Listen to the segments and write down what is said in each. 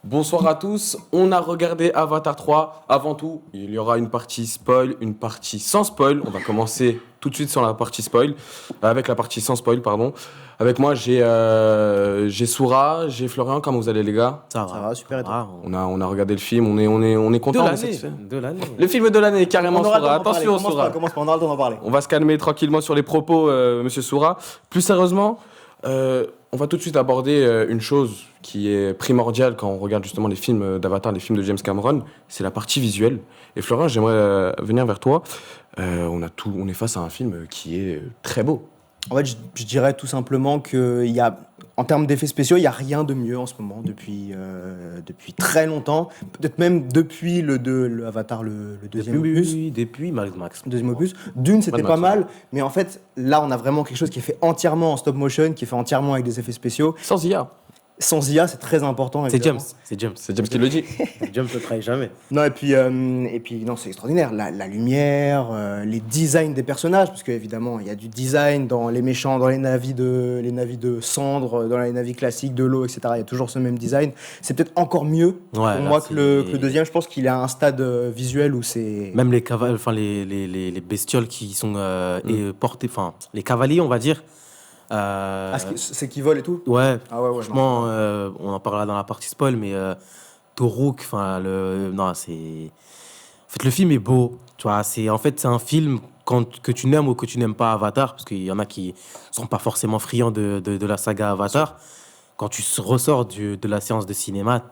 Bonsoir à tous, on a regardé Avatar 3. Avant tout, il y aura une partie spoil, une partie sans spoil. On va commencer tout de suite sur la partie spoil, avec la partie sans spoil, pardon. Avec moi, j'ai Soura, j'ai Florian. Comment vous allez, les gars? Ça va, super, ça et toi? va, On a regardé le film, on est De content, on est l'année, satisfait. de l'année. Le film de l'année, carrément, On aura le temps Soura. d'en parler. Attention, Soura. Commence pas, on aura le temps d'en parler. On va se calmer tranquillement sur les propos, monsieur Soura. Plus sérieusement, on va tout de suite aborder une chose qui est primordiale quand on regarde justement les films d'Avatar, les films de James Cameron, c'est la partie visuelle. Et Florian, j'aimerais venir vers toi. On est face à un film qui est très beau. En fait, je dirais tout simplement qu'il y a, en termes d'effets spéciaux, il n'y a rien de mieux en ce moment depuis très longtemps. Peut-être même depuis le Avatar, le deuxième opus. Depuis Mad Max. Deuxième opus. Dune, c'était Mad pas Max, mal, mais en fait, là, on a vraiment quelque chose qui est fait entièrement en stop motion, qui est fait entièrement avec des effets spéciaux. Sans IA. Sans IA, c'est très important. C'est James, évidemment. c'est James. C'est James qui le dit. James ne trahit jamais. Non, et puis non, c'est extraordinaire. La lumière, les designs des personnages, parce qu'évidemment, il y a du design dans les méchants, dans les navis de cendres, dans les navis classiques de l'eau, etc. Il y a toujours ce même design. C'est peut-être encore mieux pour Ouais, là, moi c'est- que le deuxième. Je pense qu'il a un stade visuel où c'est. Même les bestioles qui sont portées, enfin, les cavaliers, on va dire. Ah, c'est qui vole et tout. Ouais, Ah ouais, ouais. franchement, on en parlera dans la partie spoil, mais Toruk, enfin, non, c'est. En fait, le film est beau, tu vois. C'est un film que tu n'aimes ou que tu n'aimes pas Avatar, parce qu'il y en a qui sont pas forcément friands de la saga Avatar. Quand ressors de la séance de cinéma,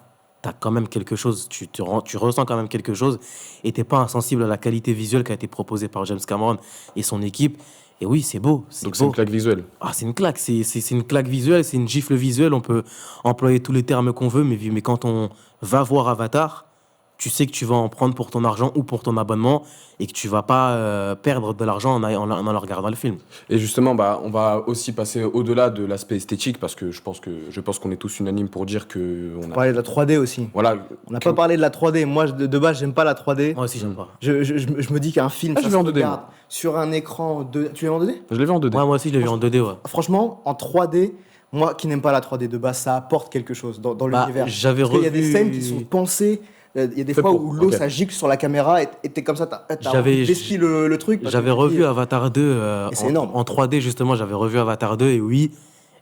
t'as quand même quelque chose, tu ressens quand même quelque chose, et t'es pas insensible à la qualité visuelle qui a été proposée par James Cameron et son équipe. Et oui, c'est beau, c'est Donc beau. c'est une claque visuelle. Ah, c'est une claque, c'est une claque visuelle, c'est une gifle visuelle. On peut employer tous les termes qu'on veut, mais quand on va voir Avatar, tu sais que tu vas en prendre pour ton argent ou pour ton abonnement et que tu vas pas perdre de l'argent en allant regardant le film. Et justement, bah, on va aussi passer au-delà de l'aspect esthétique parce que je pense qu'on est tous unanimes pour dire que on On a, parlait de la 3D aussi. voilà. On n'a pas parlé de la 3D. Moi, de base, j'aime pas la 3D. Moi aussi, j'aime pas. Je me dis qu'un film, Ah, ça je se l'ai en 2D, regarde sur un écran de. Tu l'as en 2D? Je l'ai vu en 2D. Ouais, moi aussi, je l'ai vu en 2D, ouais. Franchement, en 3D, moi qui n'aime pas la 3D de base, ça apporte quelque chose dans Bah, l'univers. j'avais Parce qu'il y a des revu- scènes qui sont pensées. Il y a des Fait fois pour, où l'eau ok. ça gicle sur la caméra et t'es comme ça, t'as J'avais- investi le truc. parce J'avais que tu revu dis, Avatar 2 Et c'est énorme. en 3D, justement. J'avais revu Avatar 2 et oui,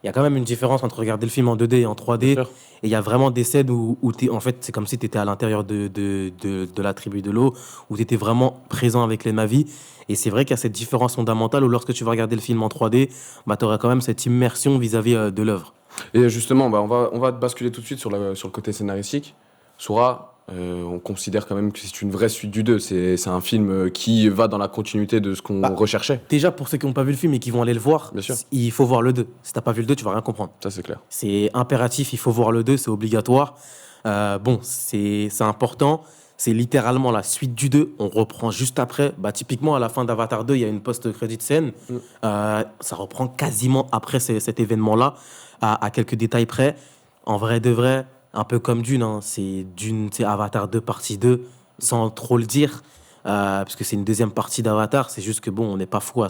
il y a quand même une différence entre regarder le film en 2D et en 3D. Bien sûr. Et il y a vraiment des scènes où en fait, c'est comme si tu étais à l'intérieur de la tribu de l'eau, où tu étais vraiment présent avec les navis. Et c'est vrai qu'il y a cette différence fondamentale où lorsque tu vas regarder le film en 3D, bah, tu auras quand même cette immersion vis-à-vis de l'œuvre. Et justement, bah, on va basculer tout de suite sur le côté scénaristique. Soura, on considère quand même que c'est une vraie suite du 2. C'est un film qui va dans la continuité de ce qu'on Bah, recherchait. Déjà, pour ceux qui n'ont pas vu le film et qui vont aller le voir, Bien sûr. il faut voir le 2. Si tu n'as pas vu le 2, tu vas rien comprendre. Ça, c'est clair. C'est impératif, il faut voir le 2, c'est obligatoire. Bon, c'est important. C'est littéralement la suite du 2. On reprend juste après. Bah, typiquement, à la fin d'Avatar 2, il y a une post-crédit scène. Ça reprend quasiment après cet événement-là, à quelques détails près. En vrai de vrai, un peu comme Dune, hein, c'est Avatar 2 partie 2, sans trop le dire, parce que c'est une deuxième partie d'Avatar. C'est juste que bon, on n'est pas fou à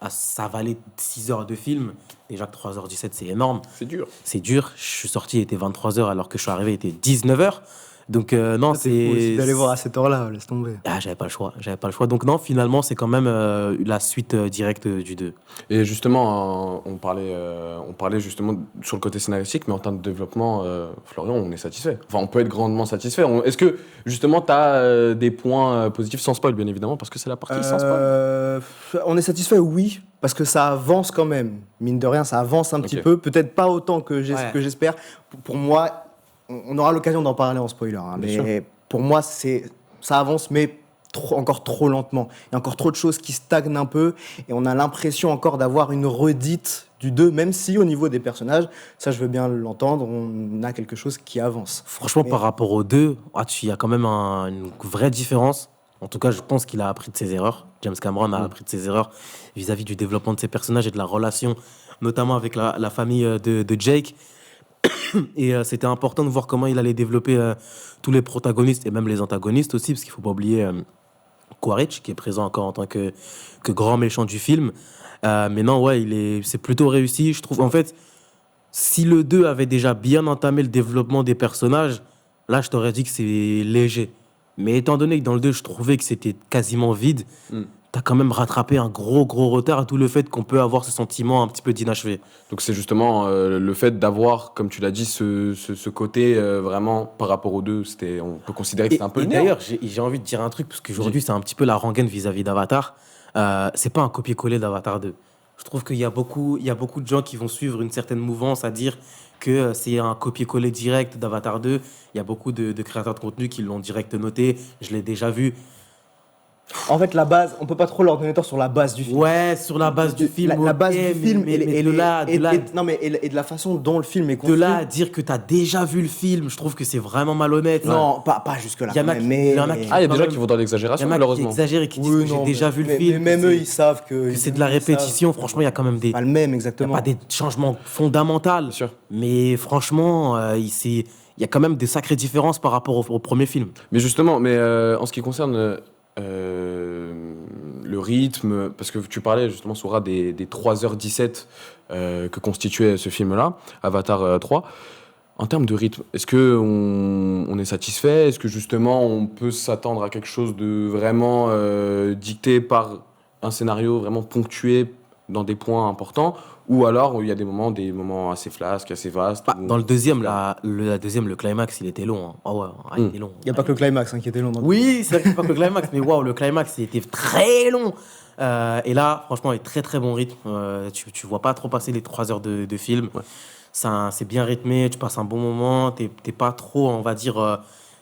s'avaler 6 heures de film. Déjà que 3h17, c'est énorme. C'est dur. C'est dur. Je suis sorti, il était 23h alors que je suis arrivé, il était 19h. Donc non, C'est fou aussi c'est... d'aller voir à cette heure-là, laisse tomber. Ah, j'avais pas le choix. J'avais pas le choix. Donc non, finalement, c'est quand même la suite directe du 2. Et justement, on parlait justement sur le côté scénaristique, mais en termes de développement, Florian, on est satisfait. Enfin, on peut être grandement satisfait. Est-ce que justement, tu as des points positifs sans spoil, bien évidemment, parce que c'est la partie sans spoil. On est satisfait, oui, parce que ça avance quand même. Mine de rien, ça avance un petit Ok. peu. Peut-être pas autant que Ouais. que j'espère. Pour moi, on aura l'occasion d'en parler en spoiler. Hein, Bien mais pour moi, ça avance, mais encore trop lentement. Il y a encore trop de choses qui stagnent un peu. Et on a l'impression encore d'avoir une redite du 2, même si au niveau des personnages, ça je veux bien l'entendre, on a quelque chose qui avance. Franchement, Mais- par rapport aux deux, il y a quand même une vraie différence. En tout cas, je pense qu'il a appris de ses erreurs. James Cameron a appris de ses erreurs vis-à-vis du développement de ses personnages et de la relation, notamment avec la famille de Jake. Et c'était important de voir comment il allait développer tous les protagonistes et même les antagonistes aussi, parce qu'il ne faut pas oublier Quaritch, qui est présent encore en tant que grand méchant du film. Mais non, ouais, c'est plutôt réussi. Je trouve, en fait, Si le 2 avait déjà bien entamé le développement des personnages, là, je t'aurais dit que c'est léger. Mais étant donné que dans le 2, je trouvais que c'était quasiment vide, t'as quand même rattrapé un gros retard, d'où le fait qu'on peut avoir ce sentiment un petit peu d'inachevé. Donc c'est justement le fait d'avoir, comme tu l'as dit, ce côté vraiment par rapport aux deux, on peut considérer que c'était un peu Et le néant. d'ailleurs, j'ai envie de dire un truc, parce qu'aujourd'hui, c'est un petit peu la rengaine vis-à-vis d'Avatar. C'est pas un copier-coller d'Avatar 2. Je trouve qu'il y a beaucoup de gens qui vont suivre une certaine mouvance à dire que c'est un copier-coller direct d'Avatar 2. Il y a beaucoup de créateurs de contenu qui l'ont direct noté. Je l'ai déjà vu. En fait, la base, on peut pas trop leur donner tort sur la base du film. Ouais, sur la base du film. La base ok, du film mais de là, et de la façon dont le film est de construit. là à dire que t'as déjà vu le film, je trouve que c'est vraiment malhonnête. Non, pas jusque-là. Il y en a quand qui- même, mais il y en a qui- Ah, il y a Non, des gens même- qui vont dans Il y l'exagération, en a qui malheureusement. exagèrent et qui disent Oui, que j'ai non, déjà vu le film. Mais même eux, ils savent que c'est de la répétition. Franchement, il y a quand même des. Pas le même, Il n'y a exactement. pas des changements fondamentaux. Bien sûr. Mais franchement, il y a quand même des sacrées différences par rapport au premier film. Mais justement, en ce qui concerne le rythme, parce que tu parlais justement, Soura, des 3h17 que constituait ce film-là, Avatar 3. En termes de rythme, est-ce qu'on est satisfait? Est-ce que justement on peut s'attendre à quelque chose de vraiment dicté par un scénario vraiment ponctué dans des points importants? Ou alors il y a des moments assez flasques, assez vastes où- Dans le deuxième, le climax, il était long. Hein. Ah ouais, il était long. Il n'y a pas que le climax qui était long. Dans le Oui, c'est vrai que c'est pas que le climax, mais waouh, le climax, il était très long. Et là, franchement, il est très bon rythme. Tu vois pas trop passer les 3 heures de film. Ouais. C'est bien rythmé, tu passes un bon moment. T'es pas trop, on va dire,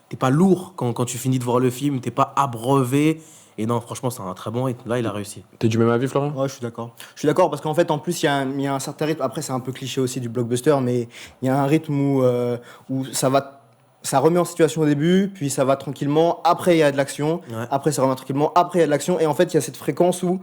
t'es pas lourd quand tu finis de voir le film. T'es pas abreuvé. Et non, franchement, c'est un très bon rythme. Là, il a réussi. T'es du même avis, Florian? Ouais, je suis d'accord. Je suis d'accord parce qu'en fait, en plus, il y a un certain rythme. Après, c'est un peu cliché aussi du blockbuster, mais il y a un rythme où ça remet en situation au début, puis ça va tranquillement. Après, il y a de l'action. Ouais. Après, ça remet tranquillement. Après, il y a de l'action. Et en fait, il y a cette fréquence où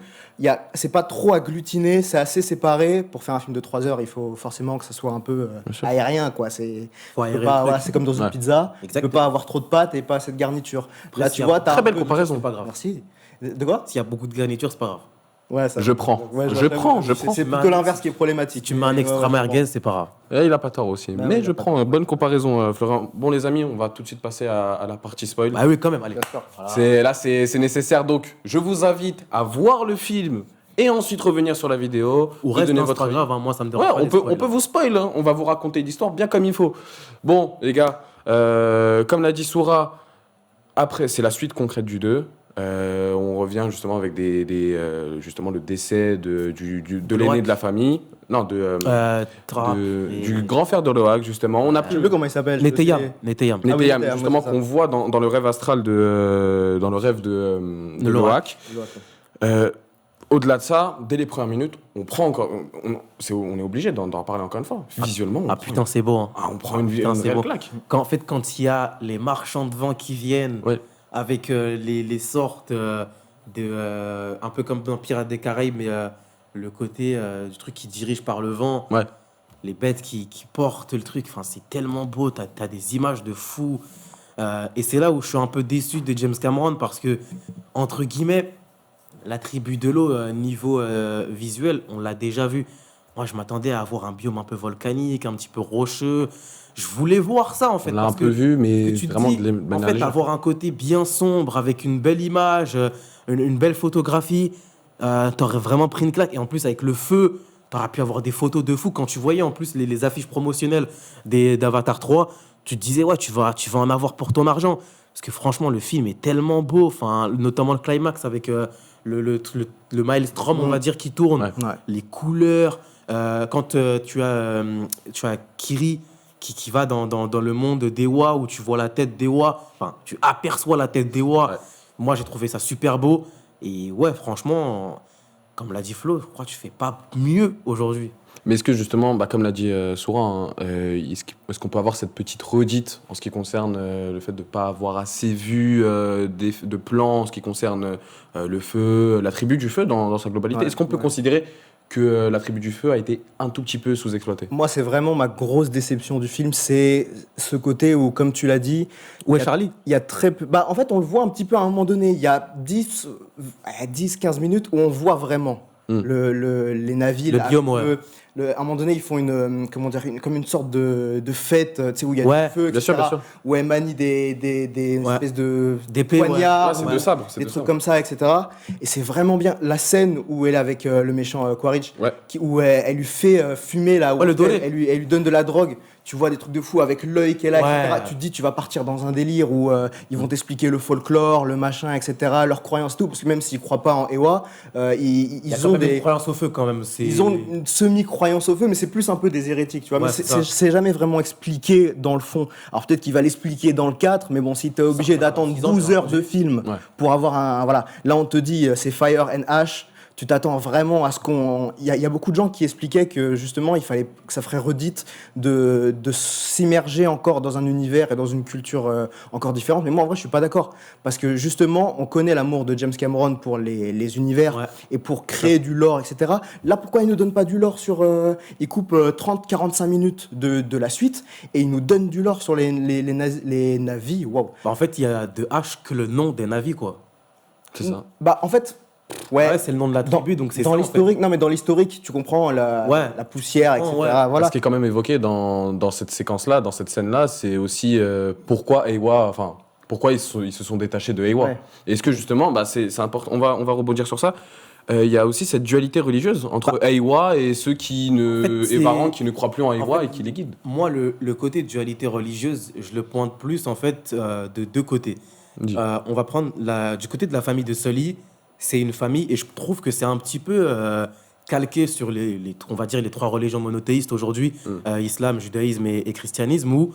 c'est pas trop agglutiné, c'est assez séparé. Pour faire un film de 3 heures, il faut forcément que ça soit un peu sûr. aérien, quoi. C'est Faut tu peux aérer pas- le truc. voilà, c'est comme dans une Ouais. pizza. Tu Exactement. peux pas avoir trop de pâtes et pas assez de garniture. Là, s'il tu y a- vois, t'as Très un belle peu de- comparaison. C'est pas grave. Merci. De quoi? S'il y a beaucoup de garniture, c'est pas grave. Ouais, ça- Je prends. Ouais, Je prends. C'est plutôt l'inverse qui est problématique. Si tu mets un extra Ouais, ouais, je merguez, c'est pas grave. Il a pas tort aussi. Bah Mais oui, il je a pas prends. Bonne comparaison, Florian. Bon, les amis, on va tout de suite passer à la partie spoil. Bah oui, quand même, allez. Voilà. C'est nécessaire. Donc, je vous invite à voir le film et ensuite revenir sur la vidéo. Ou et reste, donner non, c'est votre pas avis. grave, hein, moi ça me Ouais, dérange pas. on les peut, spoils, on peut hein. vous spoil. Hein. On va vous raconter l'histoire bien comme il faut. Bon, les gars, comme l'a dit Soura, après, c'est la suite concrète du 2. On revient justement avec justement le décès de l'aîné Loak. de la famille. Non, Trap du grand frère de Loak, justement. On a Je pris sais plus comment il s'appelle. Neteyam. Ah oui, Neteyam, Neteyam, justement, ouais, c'est qu'on ça. voit dans le rêve astral dans le rêve de De Loak. Ouais. Au-delà de ça, dès les premières minutes, on prend encore. On est obligé d'en parler encore une fois. Visuellement, Ah putain, c'est beau. Hein. on prend une putain, c'est réelle beau. claque. Quand il y a les marchands de vent qui viennent Ouais. avec les sortes un peu comme dans Pirates des Caraïbes, mais le côté du truc qui dirige par le vent, Ouais. les bêtes qui portent le truc, enfin, c'est tellement beau, t'as des images de fou. Et c'est là où je suis un peu déçu de James Cameron parce que, entre guillemets, la tribu de l'eau, niveau visuel, on l'a déjà vu. Moi, je m'attendais à avoir un biome un peu volcanique, un petit peu rocheux. Je voulais voir ça, en fait. On l'a un parce peu que- vu, mais que tu te vraiment dis, de en manière fait, légère. avoir un côté bien sombre avec une belle image, une belle photographie, t'aurais vraiment pris une claque. Et en plus, avec le feu, t'aurais pu avoir des photos de fou. Quand tu voyais en plus les affiches promotionnelles d'Avatar 3, tu te disais, ouais, tu vas en avoir pour ton argent. Parce que franchement, le film est tellement beau, enfin, notamment le climax avec le Maelstrom, on va dire, qui tourne, Ouais. Ouais. les couleurs. Quand tu as Kiri qui va dans le monde d'Ewa où tu vois la tête d'Ewa, enfin, tu aperçois la tête d'Ewa. Ouais. Moi, j'ai trouvé ça super beau. Et ouais, franchement, comme l'a dit Flo, je crois que tu fais pas mieux aujourd'hui. Mais est-ce que justement, comme l'a dit Soura, hein, est-ce qu'on peut avoir cette petite redite en ce qui concerne le fait de ne pas avoir assez vu de plans en ce qui concerne le feu, la tribu du feu dans sa globalité? Ouais, Est-ce qu'on peut ouais. considérer que la tribu du feu a été un tout petit peu sous-exploitée? Moi, c'est vraiment ma grosse déception du film, c'est ce côté où, comme tu l'as dit, Où est il y a- Charlie? il y a très peu. En fait, on le voit un petit peu à un moment donné. Il y a 10, 15 minutes où on voit vraiment les navires, Le là, biome, ouais. à un moment donné, ils font comme une sorte de fête, tu sais, où il y a Ouais, du feu, bien sûr, etc., bien sûr. où elle manie des Ouais. espèces de D'épée, ouais. poignards, Ouais, c'est ou de sabre, c'est des de trucs sabre. comme ça, etc. Et c'est vraiment bien. La scène où elle est avec le méchant Quaritch, Ouais. où elle lui fait fumer, là, où Ouais, le dolé. elle lui donne de la drogue. Tu vois des trucs de fou avec l'œil qu'elle a, Ouais. etc. Tu te dis, tu vas partir dans un délire où ils vont t'expliquer le folklore, le machin, etc., leurs croyances et tout. Parce que même s'ils croient pas en Ewa, Il y a ils quand ont même une des. croyance au feu quand même. Ils ont une semi-croyance au feu, mais c'est plus un peu des hérétiques, tu vois. Ouais, Mais c'est ça. c'est jamais vraiment expliqué dans le fond. Alors peut-être qu'il va l'expliquer dans le 4, mais bon, si t'es obligé fera d'attendre 6 ans, 12 bien heures de film Ouais. pour avoir un. Voilà. Là, on te dit, c'est Fire and Ash. Tu t'attends vraiment à ce qu'on. Il y a beaucoup de gens qui expliquaient que justement, il fallait que ça ferait redite de s'immerger encore dans un univers et dans une culture encore différente. Mais moi, en vrai, je suis pas d'accord. Parce que justement, on connaît l'amour de James Cameron pour les univers Ouais. et pour créer du lore, etc. Là, pourquoi il ne donne pas du lore sur. Il coupe 30-45 minutes de la suite et il nous donne du lore sur les navis. Waouh! Bah, en fait, il y a de H que le nom des navis, quoi. C'est ça. Bah, en fait. Ouais, Ouais, c'est le nom de la tribu, donc c'est dans ça, en fait. l'historique, non mais dans l'historique, tu comprends Ouais. la poussière, etc. Ouais. Voilà. Ce qui est quand même évoqué dans cette séquence-là, dans cette scène-là, c'est aussi pourquoi Ewa, enfin, pourquoi ils se sont détachés de Ewa. Ouais. Et est-ce que justement, bah, c'est important, on va rebondir sur ça. Il y a aussi cette dualité religieuse entre Ewa et ceux qui En fait, et Varan qui ne croient plus en Ewa fait, et qui les guident. Moi, le côté dualité religieuse, je le pointe plus, en fait, de deux côtés. Dis. On va prendre du côté de la famille de Sully, c'est une famille, et je trouve que c'est un petit peu calqué sur on va dire les trois religions monothéistes aujourd'hui, islam, judaïsme et christianisme, où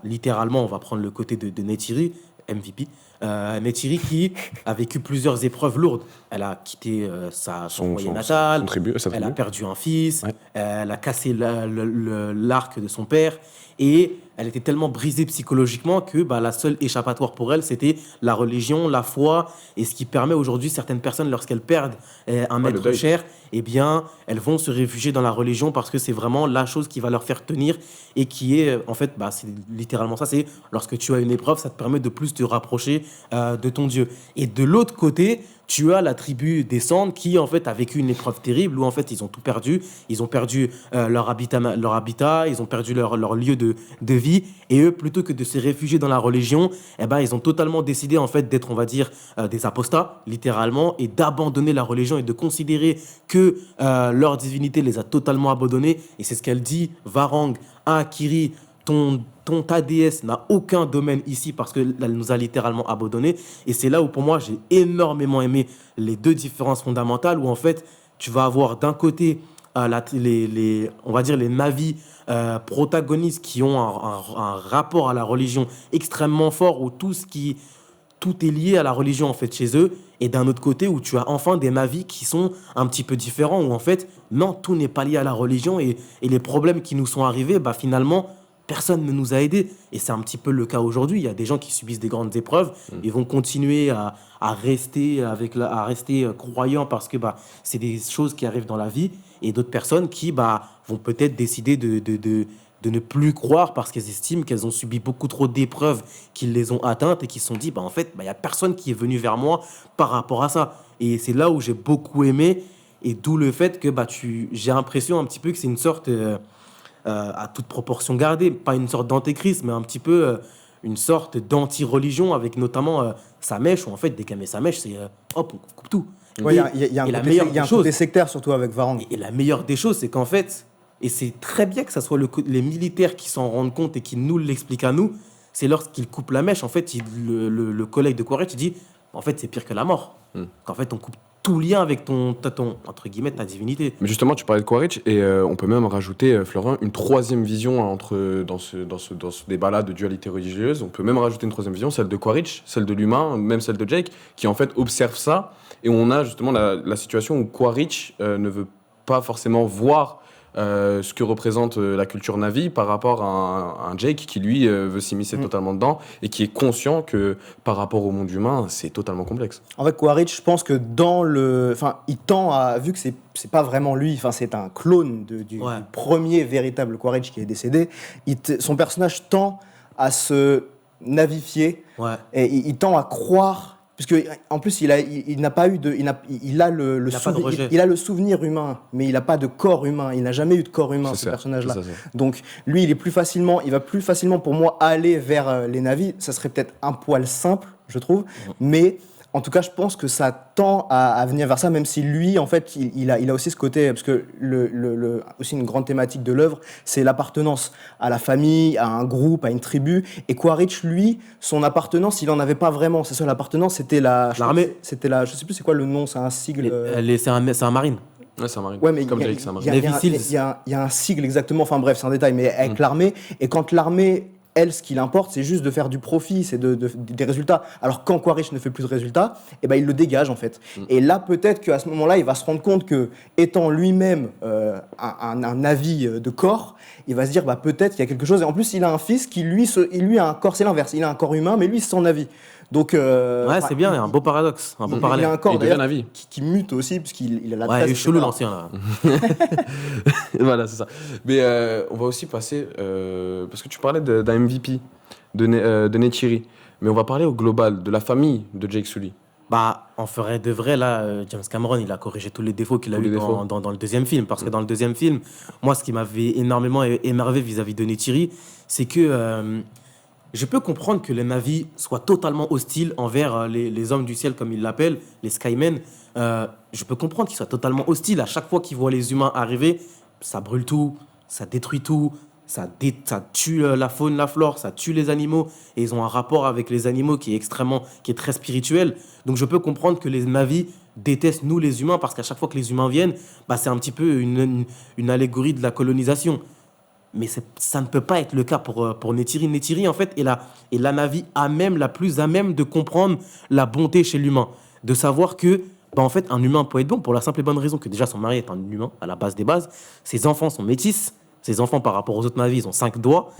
littéralement, on va prendre le côté de Neytiri, MVP. Neytiri qui a vécu plusieurs épreuves lourdes. Elle a quitté son foyer natal, sa elle a tribu. perdu un fils, Ouais. elle a cassé l'arc de son père, et elle était tellement brisée psychologiquement que la seule échappatoire pour elle, c'était la religion, la foi, et ce qui permet aujourd'hui certaines personnes, lorsqu'elles perdent un le être deuil. cher, eh bien, elles vont se réfugier dans la religion parce que c'est vraiment la chose qui va leur faire tenir et qui est, en fait, c'est littéralement ça, c'est lorsque tu as une épreuve, ça te permet de plus te rapprocher de ton Dieu. Et de l'autre côté, tu as la tribu des Cendres qui, en fait, a vécu une épreuve terrible où, en fait, ils ont tout perdu. Ils ont perdu leur habitat, ils ont perdu leur lieu de vie. Et eux, plutôt que de se réfugier dans la religion, ils ont totalement décidé, en fait, d'être, on va dire, des apostats, littéralement, et d'abandonner la religion et de considérer que leur divinité les a totalement abandonnés. Et c'est ce qu'elle dit, Varang, Kiri, ta déesse n'a aucun domaine ici parce qu'elle nous a littéralement abandonnés. Et c'est là où, pour moi, j'ai énormément aimé les deux différences fondamentales où, en fait, tu vas avoir d'un côté on va dire les navis protagonistes qui ont un rapport à la religion extrêmement fort où tout est lié à la religion, en fait, chez eux. Et d'un autre côté, où tu as enfin des navis qui sont un petit peu différents, où, en fait, non, tout n'est pas lié à la religion et les problèmes qui nous sont arrivés, finalement, personne ne nous a aidés. Et c'est un petit peu le cas aujourd'hui. Il y a des gens qui subissent des grandes épreuves. Ils vont continuer à rester croyants parce que c'est des choses qui arrivent dans la vie. Et d'autres personnes qui vont peut-être décider de ne plus croire parce qu'elles estiment qu'elles ont subi beaucoup trop d'épreuves qui les ont atteintes et qui se sont dit, en fait, il n'y a personne qui est venu vers moi par rapport à ça. Et c'est là où j'ai beaucoup aimé. Et d'où le fait que j'ai l'impression un petit peu que c'est une sorte... à toute proportion gardée, pas une sorte d'antéchrist, mais un petit peu une sorte d'anti-religion avec notamment sa mèche, où en fait, dès qu'elle met sa mèche, c'est hop, on coupe tout. Ouais, il y a un côté sectaire surtout avec Varang. Et la meilleure des choses, c'est qu'en fait, et c'est très bien que ça soit les militaires qui s'en rendent compte et qui nous l'expliquent à nous, c'est lorsqu'ils coupent la mèche, en fait, le collègue de Quaritch dit, en fait, c'est pire que la mort. Qu'en fait, on coupe tout lien avec ton entre guillemets, ta divinité. Mais justement, tu parlais de Quaritch et on peut même rajouter, Florent, une troisième vision dans ce débat-là de dualité religieuse. On peut même rajouter une troisième vision, celle de Quaritch, celle de l'humain, même celle de Jake, qui en fait observe ça. Et on a justement la situation où Quaritch ne veut pas forcément voir ce que représente la culture Navi par rapport à un Jake qui lui veut s'immiscer totalement dedans et qui est conscient que par rapport au monde humain c'est totalement complexe. En fait, Quaritch, je pense que il tend à, vu que c'est pas vraiment lui, c'est un clone du premier véritable Quaritch qui est décédé, son personnage tend à se navifier et il tend à croire Puisque, en plus, il n'a pas eu de. Il a le Il n'a pas de rejet. il a le souvenir humain, mais il n'a pas de corps humain. Il n'a jamais eu de corps humain, C'est ce ça, personnage-là. c'est ça. Donc, lui, il va plus facilement, pour moi, aller vers les Na'vi. Ça serait peut-être un poil simple, je trouve. Mais. En tout cas, je pense que ça tend à venir vers ça, même si lui, en fait, il a aussi ce côté, parce que aussi une grande thématique de l'œuvre, c'est l'appartenance à la famille, à un groupe, à une tribu. Et Quaritch, lui, son appartenance, il en avait pas vraiment. C'est ça, l'appartenance, c'était L'armée. C'était je sais plus c'est quoi le nom, c'est un sigle. C'est un marine. Ouais, c'est un marine. Ouais, mais Comme il y a- Jake, c'est un il y marine. a- Navy il y a- Seals. il y a un sigle exactement, enfin bref, c'est un détail, mais avec l'armée, et quand l'armée, elle, ce qui l'importe, c'est juste de faire du profit, c'est des résultats. Alors quand Quaritch ne fait plus de résultats, eh ben, il le dégage en fait. Et là, peut-être qu'à ce moment-là, il va se rendre compte que, étant lui-même un Na'vi de corps, il va se dire, bah, peut-être qu'il y a quelque chose. Et en plus, il a un fils qui, lui a un corps, c'est l'inverse. Il a un corps humain, mais lui, c'est son Na'vi. Donc, Ouais, c'est bien, il y a un beau paradoxe, un beau il parallèle. a un corps Il devient d'ailleurs Na'vi. qui mute aussi, puisqu'il a la Ouais, il est tresse, chelou etc. l'ancien là. Voilà, c'est ça. Mais on va aussi passer, parce que tu parlais d'un MVP, de Neytiri, mais on va parler au global, de la famille de Jake Sully. Bah, on ferait de vrai, là, James Cameron, il a corrigé tous les défauts qu'il a Tous les eu défauts. dans le deuxième film. Parce que dans le deuxième film, moi, ce qui m'avait énormément énervé vis-à-vis de Neytiri, c'est que je peux comprendre que les Na'vi soient totalement hostiles envers les hommes du ciel, comme ils l'appellent, les Skymen. Je peux comprendre qu'ils soient totalement hostiles. À chaque fois qu'ils voient les humains arriver, ça brûle tout, ça détruit tout, ça tue la faune, la flore, ça tue les animaux. Et ils ont un rapport avec les animaux qui est très spirituel. Donc je peux comprendre que les Na'vi détestent nous les humains, parce qu'à chaque fois que les humains viennent, bah, c'est un petit peu une allégorie de la colonisation. Mais ça ne peut pas être le cas pour Neytiri. Neytiri, en fait, est la Na'vi la plus à même de comprendre la bonté chez l'humain. De savoir que, bah, en fait, un humain peut être bon pour la simple et bonne raison que déjà son mari est un humain à la base des bases. Ses enfants sont métis. Ses enfants, par rapport aux autres Na'vi, ils ont 5 doigts.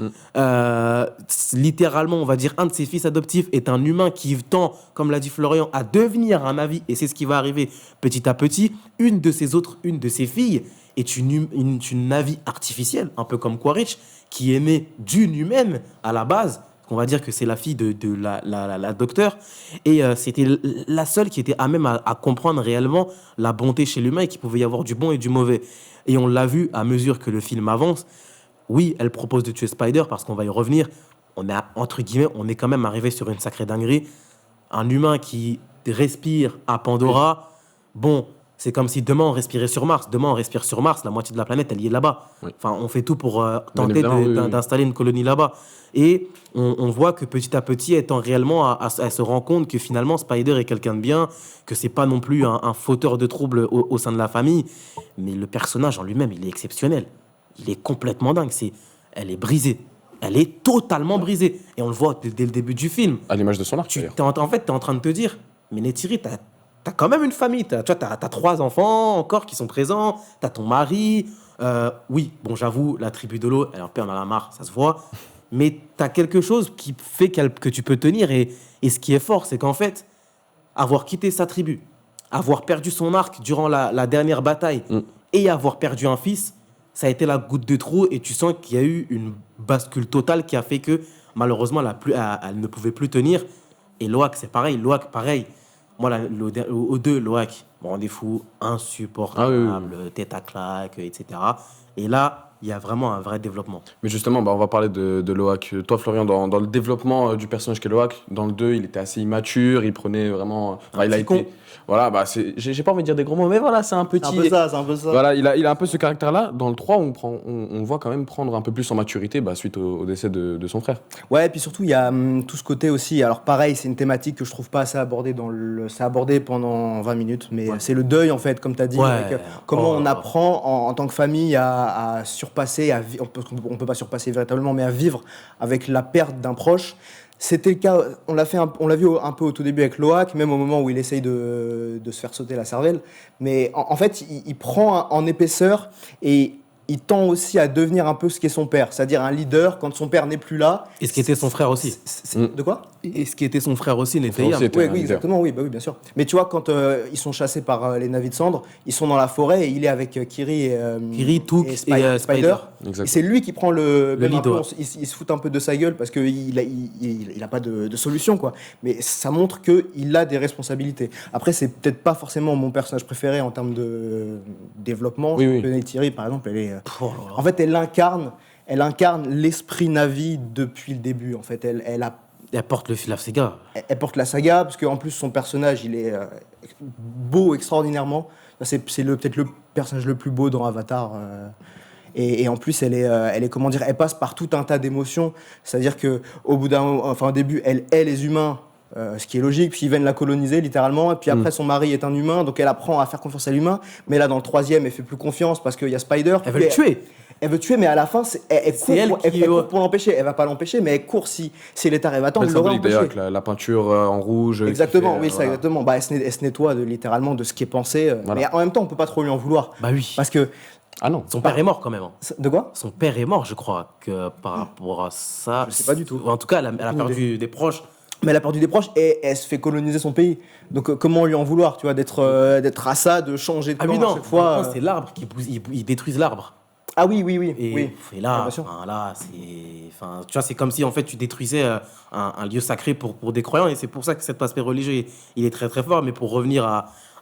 Littéralement, on va dire, un de ses fils adoptifs est un humain qui tend, comme l'a dit Florian, à devenir un Na'vi. Et c'est ce qui va arriver petit à petit. Une de ses filles est une Na'vi artificielle, un peu comme Quaritch, qui est née d'une humaine à la base. On va dire que c'est la fille de la docteure. Et c'était la seule qui était à même à comprendre réellement la bonté chez l'humain et qu'il pouvait y avoir du bon et du mauvais. Et on l'a vu à mesure que le film avance. Oui, elle propose de tuer Spider parce qu'on va y revenir. Entre guillemets, on est quand même arrivé sur une sacrée dinguerie. Un humain qui respire à Pandora, bon, c'est comme si demain on respirait sur Mars. Demain on respire sur Mars, la moitié de la planète, elle y est là-bas. Oui. Enfin, on fait tout pour tenter évidemment, oui. d'installer une colonie là-bas. Et on voit que petit à petit, elle tend réellement à se rendre compte que finalement Spider est quelqu'un de bien, que c'est pas non plus un fauteur de troubles au sein de la famille. Mais le personnage en lui-même, il est exceptionnel. Il est complètement dingue. Elle est brisée. Elle est totalement brisée. Et on le voit dès le début du film. À l'image de son arc, d'ailleurs. En fait, tu es en train de te dire, mais Neytiri, t'as quand même une famille. Tu vois, t'as 3 enfants encore qui sont présents. T'as ton mari. Oui, bon, j'avoue, la tribu de l'eau, elle en a la marre, ça se voit. Mais t'as quelque chose qui fait que tu peux tenir. Et ce qui est fort, c'est qu'en fait, avoir quitté sa tribu, avoir perdu son arc durant la dernière bataille et avoir perdu un fils, ça a été la goutte de trop. Et tu sens qu'il y a eu une bascule totale qui a fait que, malheureusement, elle ne pouvait plus tenir. Et Loak, c'est pareil. Loak, pareil. Moi, au 2, Loak, rendez-vous insupportable, tête à claque, etc. Et là, il y a vraiment un vrai développement. Mais justement, bah, on va parler de Loak. Toi, Florian, dans le développement du personnage qu'est Loak, dans le 2, il était assez immature, il prenait vraiment... Enfin, il a petit con. été... Voilà, bah, j'ai pas envie de dire des gros mots, mais voilà, c'est un petit... C'est un peu ça. Voilà, il a un peu ce caractère-là. Dans le 3, on le voit quand même prendre un peu plus en maturité suite au décès de son frère. Ouais, et puis surtout, il y a tout ce côté aussi. Alors, pareil, c'est une thématique que je trouve pas assez abordée c'est abordé pendant 20 minutes, mais c'est le deuil, en fait, comme tu as dit. Ouais. Avec, comment on apprend en tant que famille à surpasser, on peut pas surpasser véritablement, mais à vivre avec la perte d'un proche. C'était le cas, on l'a vu un peu au tout début avec Loak, même au moment où il essaye de se faire sauter la cervelle. Mais en fait, il prend en épaisseur et il tend aussi à devenir un peu ce qu'est son père, c'est-à-dire un leader quand son père n'est plus là. Et ce qui était son frère aussi. De quoi? Et ce qui était son frère aussi, les frère aussi Théiam. était- Oui, un oui, leader. exactement, oui, bah oui, bien sûr. Mais tu vois, quand ils sont chassés par les navis de cendre, ils sont dans la forêt et il est avec Kiri et, Kiri, Took et, Spider. Exact. Et c'est lui qui prend le même lead, un peu, ouais. il se fout un peu de sa gueule parce qu'il a pas de solution, quoi. Mais ça montre qu'il a des responsabilités. Après, c'est peut-être pas forcément mon personnage préféré en termes de développement. Oui, oui. Neytiri, par exemple, elle est... Oh là là. En fait, elle incarne l'esprit Navi depuis le début. En fait, Elle porte le fil à Sega. elle porte la saga, parce qu'en plus, son personnage, il est beau extraordinairement. C'est peut-être le personnage le plus beau dans Avatar. Et en plus, elle est, comment dire, elle passe par tout un tas d'émotions. C'est-à-dire qu'au bout au début, elle hait les humains, ce qui est logique, puis ils viennent la coloniser littéralement. Et puis après, son mari est un humain, donc elle apprend à faire confiance à l'humain. Mais là, dans le troisième, elle fait plus confiance parce qu'il y a Spider. Elle veut le tuer. Elle veut tuer, mais à la fin, elle court, elle qui- court pour l'empêcher. Elle va pas l'empêcher, mais elle court si elle est arrêtante, Le elle l'aurait symbolique d'ailleurs empêché. avec la peinture en rouge. Exactement, oui, ça, voilà. exactement. Bah, elle se nettoie littéralement de ce qui est pensé. Voilà. Mais en même temps, on peut pas trop lui en vouloir. Bah oui. Parce que. Ah non. Son père est mort quand même. Hein. De quoi? Son père est mort, je crois, que par rapport à ça. Je sais pas du tout. En tout cas, elle a perdu des proches. Mais elle a perdu des proches et elle se fait coloniser son pays. Donc comment lui en vouloir, tu vois, d'être à ça, de changer de Ah camp oui, non. à chaque fois. Non, c'est l'arbre qui pousse. Ils détruisent l'arbre. Ah oui, oui, oui. Et, oui. et là, bien sûr. là, tu vois, c'est comme si en fait tu détruisais un lieu sacré pour des croyants, et c'est pour ça que cet aspect religieux il est très très fort. Mais pour revenir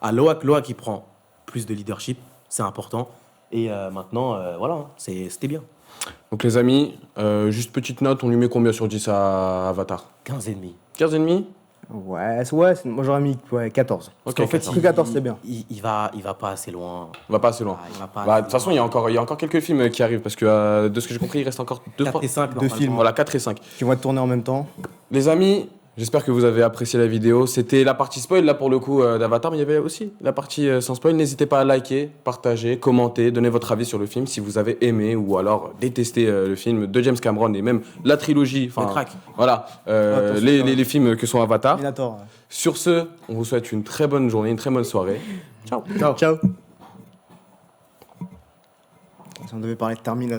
à Loak qui prend plus de leadership, c'est important. Et maintenant, voilà, hein, c'était bien. Donc les amis, juste petite note, on lui met combien sur 10 à Avatar? 15 et demi. 15 et demi? Ouais, moi j'aurais mis 14. Parce Ok, qu'en fait, 14. 14, c'est bien. Il va pas assez loin. On va pas assez loin. Ah, il va pas Bah, assez de toute façon, loin. il y a encore quelques films qui arrivent parce que de ce que j'ai compris, il reste encore 4 et 5, Deux films. Voilà, 4 et 5. Qui vont être tournés en même temps. Les amis, j'espère que vous avez apprécié la vidéo. C'était la partie spoil là pour le coup d'Avatar, mais il y avait aussi la partie sans spoil. N'hésitez pas à liker, partager, commenter, donner votre avis sur le film si vous avez aimé ou alors détesté le film de James Cameron et même la trilogie. Le crack. Voilà, Attention, les films que sont Avatar. Terminator. Ouais. Sur ce, on vous souhaite une très bonne journée, une très bonne soirée. Ciao. Ciao. Si on devait parler de Terminator.